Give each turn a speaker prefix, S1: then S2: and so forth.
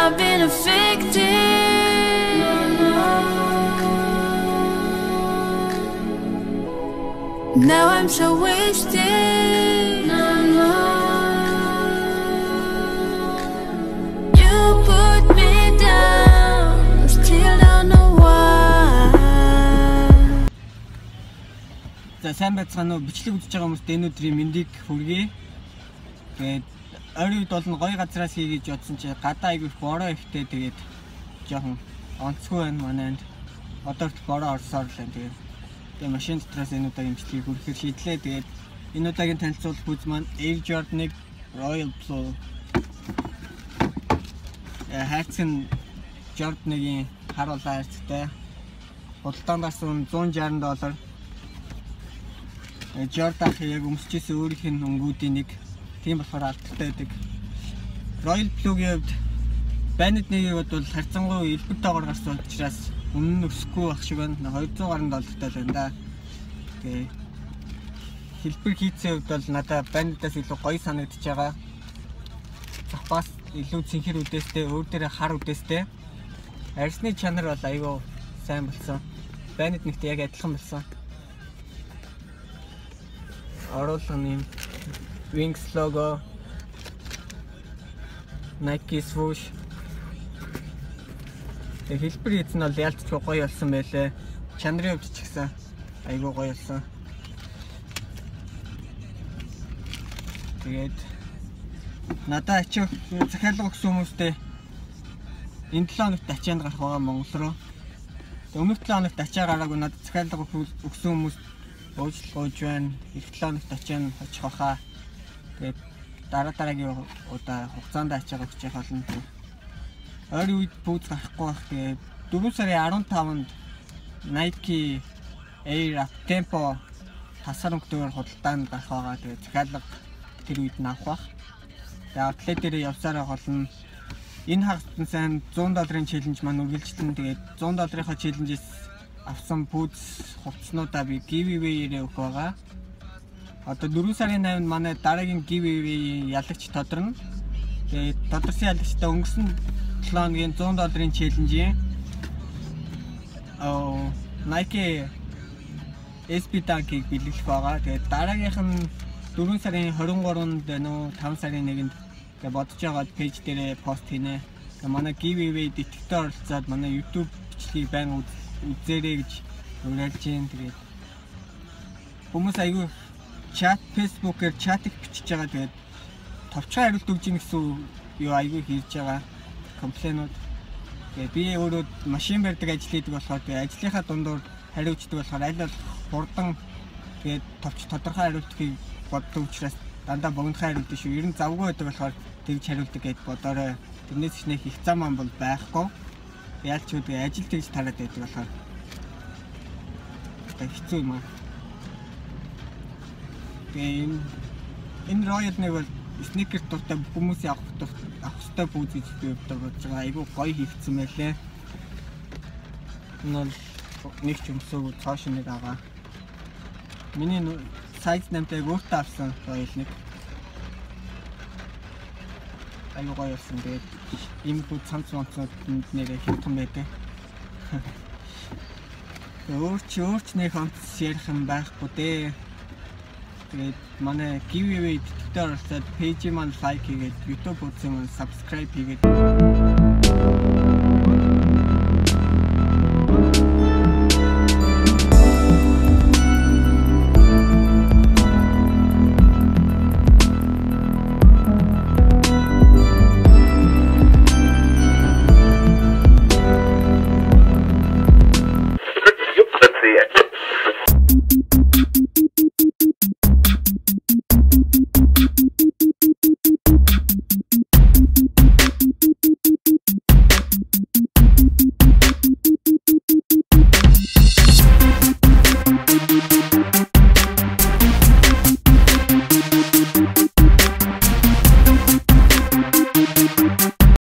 S1: I've been a victim. Now I'm so wasted. You put me down, still don't know why.
S2: За сайн байцгаана уу, бичлэг үзэж байгаа хүмүүст энэ өдрийн мэндийг хүргэе. Тэгээд ойрын үед бол гоё газраас хий гэж бодсон чи гадаа айгүй бороо ихтэй, тэгээд жоохон онцгүй байна манайд. Одоо ч бороо орсоор л байна. Тэгээд машин дотроос энэ удаагийн бичлэгийг хүргэх шийдлээ. Тэгээд энэ удаагийн танилцуулах бүз маань Air Jordan Royal Blue. Хайрцаг Jordan-ийн харуулсан хайрцагтай. Худалдаанаас $160. Jordan яг өмсчихсэн өөрийнх нь өнгүүдийн нэг, тийм болохоор алдтай байдаг. Royal Blue-гийн хувьд Bandit нэгийг бол харьцангуй элбэгтэйгээр гарсан учраас өмнө нь өсөхгүй байх шиг байна. $200 байна да. Тэгээ хэлбэр хийцээ хувьд бол надад Bandit-аас илүү гоё санагдаж байгаа. Запас илүү цэнхэр үдээстэй, өөр дээрээ хар үдээстэй. Арьсны чанар бол аюу сайн болсон. Bandit нэгтэй яг адилхан болсон. Оруулсан юм Wings logo, Nike swoosh. Хэлбэр хийсэн бол ялцгүй гоё болсон байлээ. Чанарын хувьд ч гэсэн айгүй гоё болсон. Тэгээд надад ачаа захиалга өгсөн хүмүүстээ энэ 7 хоногт ачаанд гарах байгаа Монгол руу. Өмнөх 7 хоногт ачаа гараагүй надад захиалга өгсөн хүмүүст уучлалгүйж байна. Эх 7 хоногт ачаанд очих баха. Тэгээд дараагийн удаа хугацаанд ачааг өгчих болно. Ойрын үед бүүз гарахгүй байх. Тэгээд 4 сарын 15-нд Nike Air Tempo тасар өнгөтэйгээр худалдаанд гарах байгаа. Тэгээд захиалга тэр үед авах бах. Тэгээд атлет дээр явсараа болно. Энэ хагасдан сайн $100 челленж маань үргэлжлэн. Тэгээд $100-ийнхаа челленжээс авсан бүүз хувцснуудаа би giveaway-ээр өгөх байгаа. Одоо 4 сарын 8-нд манай дараагийн giveaway ялагч тодорно. Тэгээд тодорсон ялагчтай өнгөрсөн 7 хоногийн $100 челленжийн Nike SB Dunk-ыг бэлгэлэх байгаа. Тэгээд дараагийнх нь 4 сарын 23-нд байна уу, 5 сарын 1-нд тэгээд бодож байгаа пэйж дээрээ пост хийнэ. Тэгээд манай giveaway детектор оролцоод манай YouTube бичлэгийг байн үзээрэй гэж уриалж байна. Тэгээд хүмүүс аягүй чат Facebook-ээр чатик бичиж байгаа. Тэгээд товчхон хариулт өгж ийн гэсэн юу аягүй хийж байгаа комплейнууд. Тэгээд би өөрөө машин барьдаг ажил хийдэг болохоор тэгээд ажлынхаа дундуур хариуцдаг болохоор аль болох хурдан тэгээд тодорхой хариулт өгөхийг боддог учраас дандаа богинохон хариулдаг шүү. Ер нь завгүй байдаг болохоор тэгж хариулдаг гэж бодоорой. Тэрнээс ч нэг их зам ам бол байхгүй. Яалч үү тэгээд ажил тэгж тараад байдаг болохоор хэцүү юм аа. Тэгээд энэ Royal нэг бол sneaker дуртай хүмүүсийн авах ёстой бүүз гэж би бодож байгаа. Айгүй гоё хийгдсэн байлээ. Энэ бол нэг ч өмсөөгүй цааш нэг аваа. Миний size 8-тай өөртөө авсан Royal нэг. Айгүй гоё болсон. Тэгээд ийм бүүз цамц нэрээ хэмтэн байдаг. Өөрч нэг хамт ярих юм байхгүй дээ. Тэгээд манай giveaway детектор оролцоод пэйжийг маань лайк хийгээд YouTube үзсэн маань subscribe хийгээд